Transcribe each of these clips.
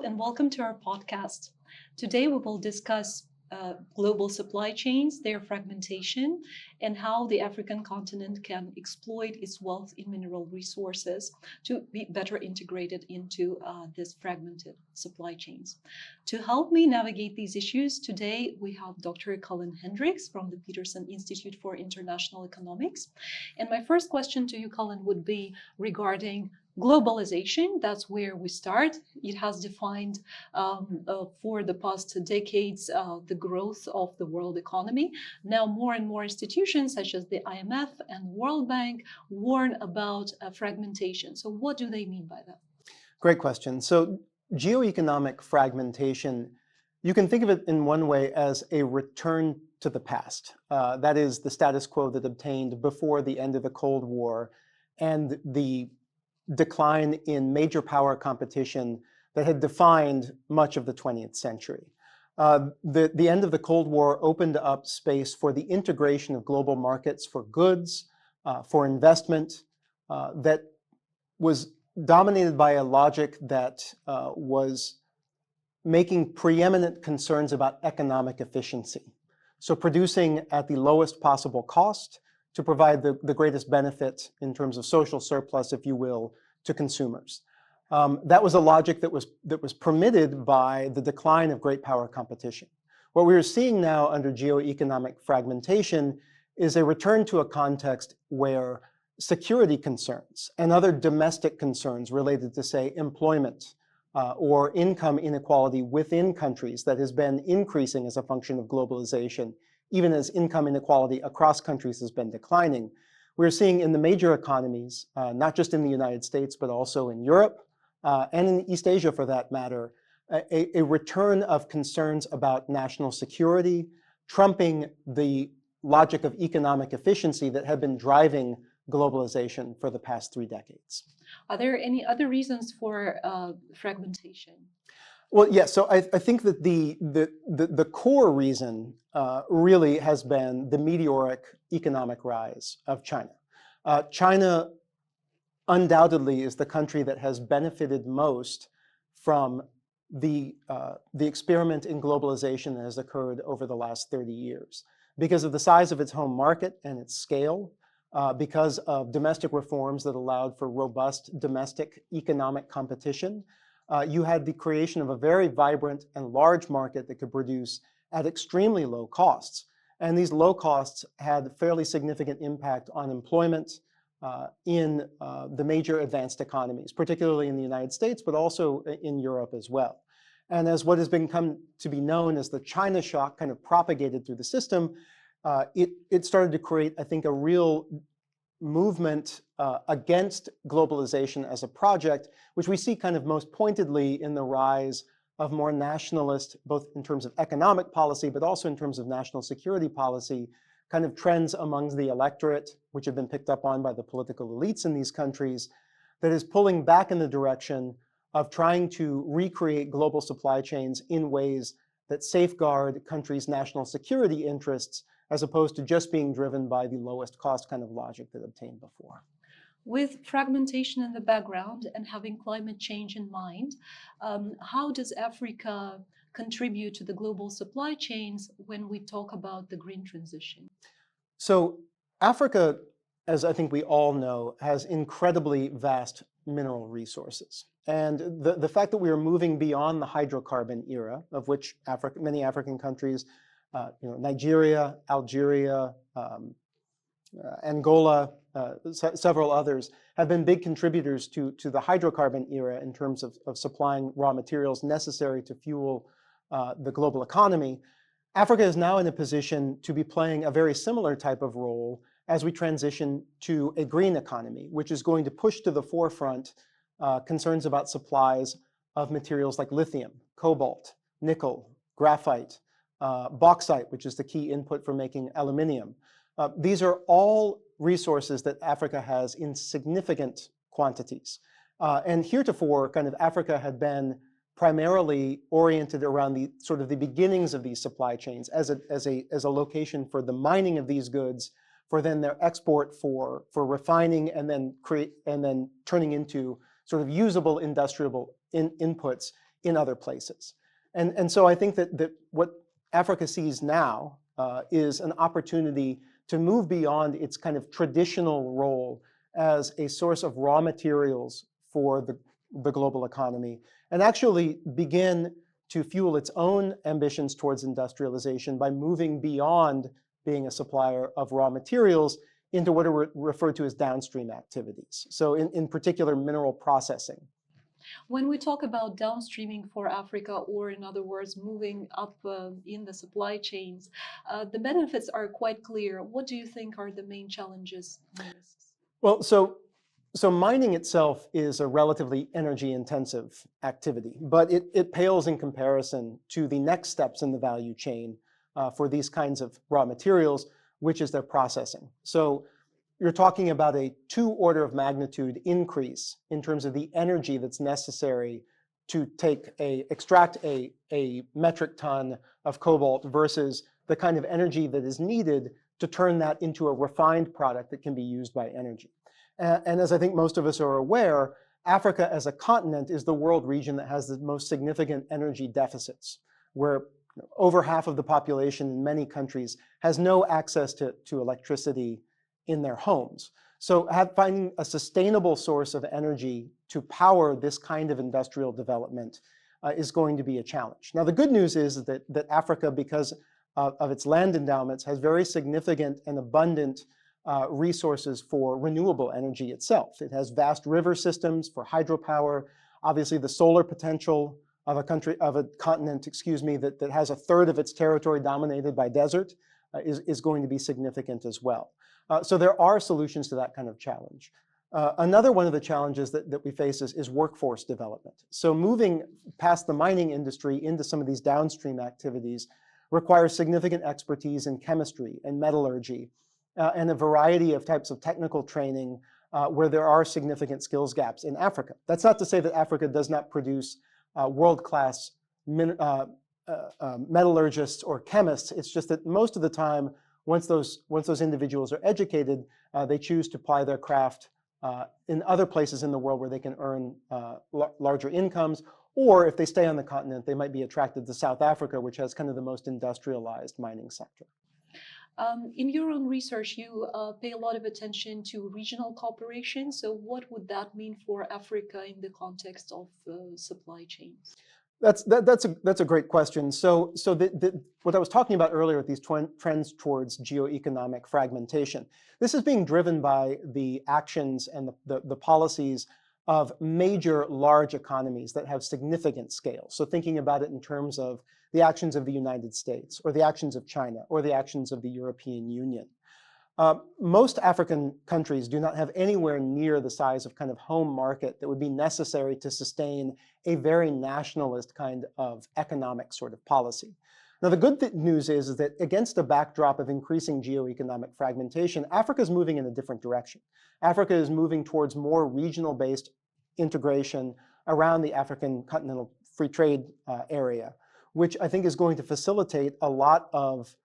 and welcome to our podcast. Today, we will discuss global supply chains, their fragmentation, and how the African continent can exploit its wealth in mineral resources to be better integrated into this fragmented supply chains. To help me navigate these issues, today we have Dr. Cullen Hendrix from the Peterson Institute for International Economics. And my first question to you, Cullen, would be regarding globalization. That's where we start. It has defined for the past decades the growth of the world economy. Now, more and more institutions such as the IMF and World Bank warn about fragmentation. So, what do they mean by that? Great question. So, geoeconomic fragmentation, you can think of it in one way as a return to the past. That is the status quo that obtained before the end of the Cold War and the decline in major power competition that had defined much of the 20th century. The end of the Cold War opened up space for the integration of global markets for goods, for investment, that was dominated by a logic that was making preeminent concerns about economic efficiency. So producing at the lowest possible cost to provide the greatest benefit in terms of social surplus, if you will, to consumers. That was a logic that was permitted by the decline of great power competition. What we are seeing now under geoeconomic fragmentation is a return to a context where security concerns and other domestic concerns related to, say, employment or income inequality within countries that has been increasing as a function of globalization, even as income inequality across countries has been declining. We're seeing in the major economies, not just in the United States, but also in Europe and in East Asia for that matter, a return of concerns about national security, trumping the logic of economic efficiency that had been driving globalization for the past 3 decades. Are there any other reasons for fragmentation? Well, yes. So I think that the core reason really has been the meteoric economic rise of China. China undoubtedly is the country that has benefited most from the experiment in globalization that has occurred over the last 30 years. Because of the size of its home market and its scale, because of domestic reforms that allowed for robust domestic economic competition, you had the creation of a very vibrant and large market that could produce at extremely low costs. And these low costs had fairly significant impact on employment in the major advanced economies, particularly in the United States, but also in Europe as well. And as what has become to be known as the China shock kind of propagated through the system, it started to create, I think, a real movement against globalization as a project, which we see kind of most pointedly in the rise of more nationalist, both in terms of economic policy, but also in terms of national security policy, kind of trends among the electorate, which have been picked up on by the political elites in these countries, that is pulling back in the direction of trying to recreate global supply chains in ways that safeguard countries' national security interests, as opposed to just being driven by the lowest cost kind of logic that obtained before. With fragmentation in the background and having climate change in mind, how does Africa contribute to the global supply chains when we talk about the green transition? So Africa, as I think we all know, has incredibly vast mineral resources. And the fact that we are moving beyond the hydrocarbon era, of which many African countries, Nigeria, Algeria, Angola, several others, have been big contributors to the hydrocarbon era in terms of supplying raw materials necessary to fuel the global economy. Africa is now in a position to be playing a very similar type of role as we transition to a green economy, which is going to push to the forefront concerns about supplies of materials like lithium, cobalt, nickel, graphite, bauxite, which is the key input for making aluminium. These are all resources that Africa has in significant quantities. And heretofore, kind of Africa had been primarily oriented around the sort of the beginnings of these supply chains as a location for the mining of these goods, for then their export for refining and then turning into sort of usable industrial inputs in other places. And so I think that what Africa sees now is an opportunity to move beyond its kind of traditional role as a source of raw materials for the global economy, and actually begin to fuel its own ambitions towards industrialization by moving beyond being a supplier of raw materials into what are referred to as downstream activities. So in particular, mineral processing. When we talk about downstreaming for Africa, or in other words, moving up in the supply chains, the benefits are quite clear. What do you think are the main challenges and risks? Well, so mining itself is a relatively energy-intensive activity, but it pales in comparison to the next steps in the value chain for these kinds of raw materials, which is their processing. So you're talking about a 2 order of magnitude increase in terms of the energy that's necessary to extract a metric ton of cobalt versus the kind of energy that is needed to turn that into a refined product that can be used by energy. And as I think most of us are aware, Africa as a continent is the world region that has the most significant energy deficits, where over half of the population in many countries has no access to electricity in their homes. So finding a sustainable source of energy to power this kind of industrial development is going to be a challenge. Now, the good news is that Africa, because of its land endowments, has very significant and abundant resources for renewable energy itself. It has vast river systems for hydropower. Obviously, the solar potential of a continent, that has 1/3 of its territory dominated by desert is going to be significant as well. So there are solutions to that kind of challenge. Another one of the challenges that we face is workforce development. So moving past the mining industry into some of these downstream activities requires significant expertise in chemistry and metallurgy and a variety of types of technical training where there are significant skills gaps in Africa. That's not to say that Africa does not produce world-class metallurgists or chemists. It's just that most of the time, once those individuals are educated, they choose to apply their craft in other places in the world where they can earn larger incomes, or if they stay on the continent, they might be attracted to South Africa, which has kind of the most industrialized mining sector. In your own research, you pay a lot of attention to regional cooperation. So what would that mean for Africa in the context of supply chains? That's a great question. So what I was talking about earlier with these trends towards geoeconomic fragmentation, this is being driven by the actions and the policies of major large economies that have significant scale. So thinking about it in terms of the actions of the United States, or the actions of China, or the actions of the European Union. Most African countries do not have anywhere near the size of kind of home market that would be necessary to sustain a very nationalist kind of economic sort of policy. Now, the good news is that against a backdrop of increasing geoeconomic fragmentation, Africa is moving in a different direction. Africa is moving towards more regional-based integration around the African continental free trade area, which I think is going to facilitate a lot of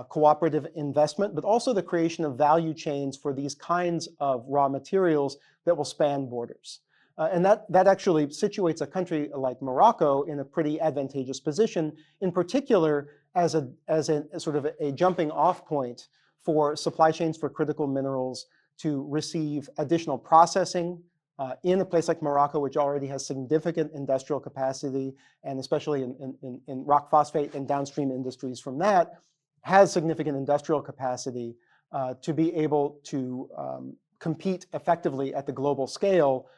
cooperative investment, but also the creation of value chains for these kinds of raw materials that will span borders. And that actually situates a country like Morocco in a pretty advantageous position, in particular as a sort of a jumping off point for supply chains for critical minerals to receive additional processing in a place like Morocco, which already has significant industrial capacity, and especially in rock phosphate and downstream industries from that, has significant industrial capacity to be able to compete effectively at the global scale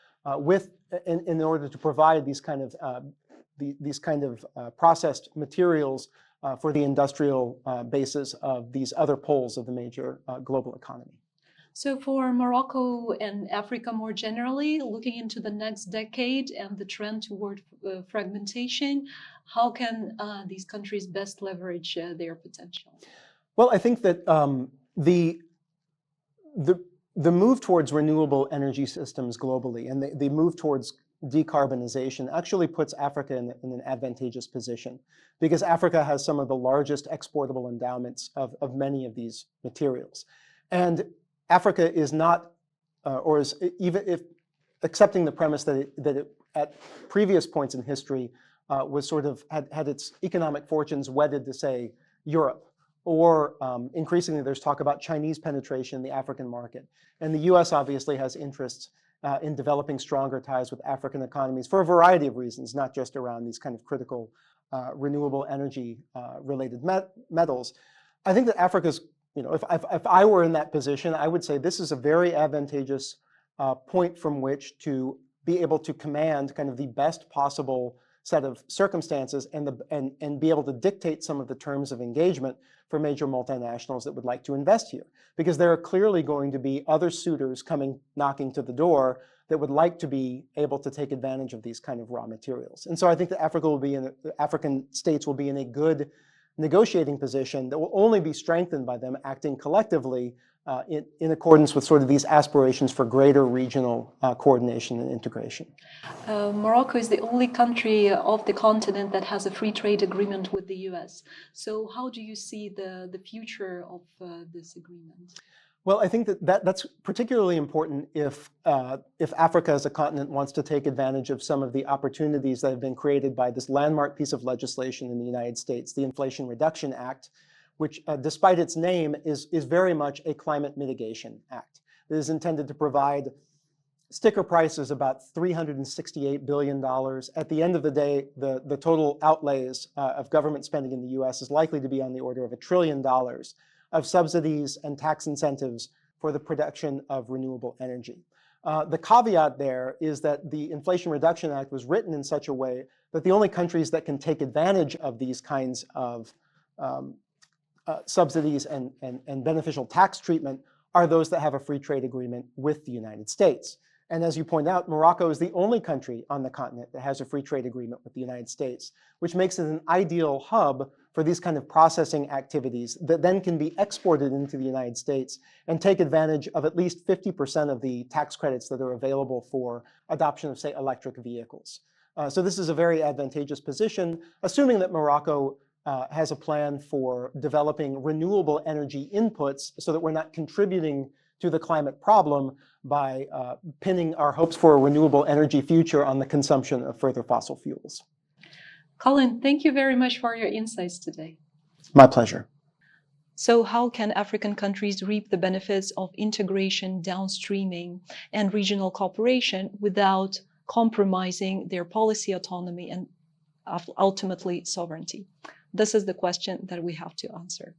in order to provide these kind of processed materials for the industrial bases of these other poles of the major global economy. So for Morocco and Africa more generally, looking into the next decade and the trend toward fragmentation, how can these countries best leverage their potential? Well, I think that the move towards renewable energy systems globally and the move towards decarbonization actually puts Africa in an advantageous position, because Africa has some of the largest exportable endowments of many of these materials. And Africa is not, or is even if accepting the premise that it at previous points in history was sort of had its economic fortunes wedded to, say, Europe. Or increasingly, there's talk about Chinese penetration in the African market. And the US obviously has interests in developing stronger ties with African economies for a variety of reasons, not just around these kind of critical renewable energy related metals. I think that Africa's, if I were in that position, I would say this is a very advantageous point from which to be able to command kind of the best possible set of circumstances and be able to dictate some of the terms of engagement for major multinationals that would like to invest here. Because there are clearly going to be other suitors coming knocking to the door that would like to be able to take advantage of these kind of raw materials. And so I think that African states will be in a good negotiating position that will only be strengthened by them acting collectively in accordance with sort of these aspirations for greater regional coordination and integration. Morocco is the only country of the continent that has a free trade agreement with the US. So how do you see the future of this agreement? Well, I think that's particularly important if Africa as a continent wants to take advantage of some of the opportunities that have been created by this landmark piece of legislation in the United States, the Inflation Reduction Act, which despite its name is very much a climate mitigation act. It is intended to provide sticker prices about $368 billion. At the end of the day, the total outlays of government spending in the US is likely to be on the order of $1 trillion of subsidies and tax incentives for the production of renewable energy. The caveat there is that the Inflation Reduction Act was written in such a way that the only countries that can take advantage of these kinds of subsidies and beneficial tax treatment are those that have a free trade agreement with the United States. And as you point out, Morocco is the only country on the continent that has a free trade agreement with the United States, which makes it an ideal hub for these kind of processing activities that then can be exported into the United States and take advantage of at least 50% of the tax credits that are available for adoption of, say, electric vehicles. So this is a very advantageous position, assuming that Morocco has a plan for developing renewable energy inputs so that we're not contributing to the climate problem by pinning our hopes for a renewable energy future on the consumption of further fossil fuels. Cullen, thank you very much for your insights today. My pleasure. So how can African countries reap the benefits of integration, downstreaming, and regional cooperation without compromising their policy autonomy and ultimately sovereignty? This is the question that we have to answer.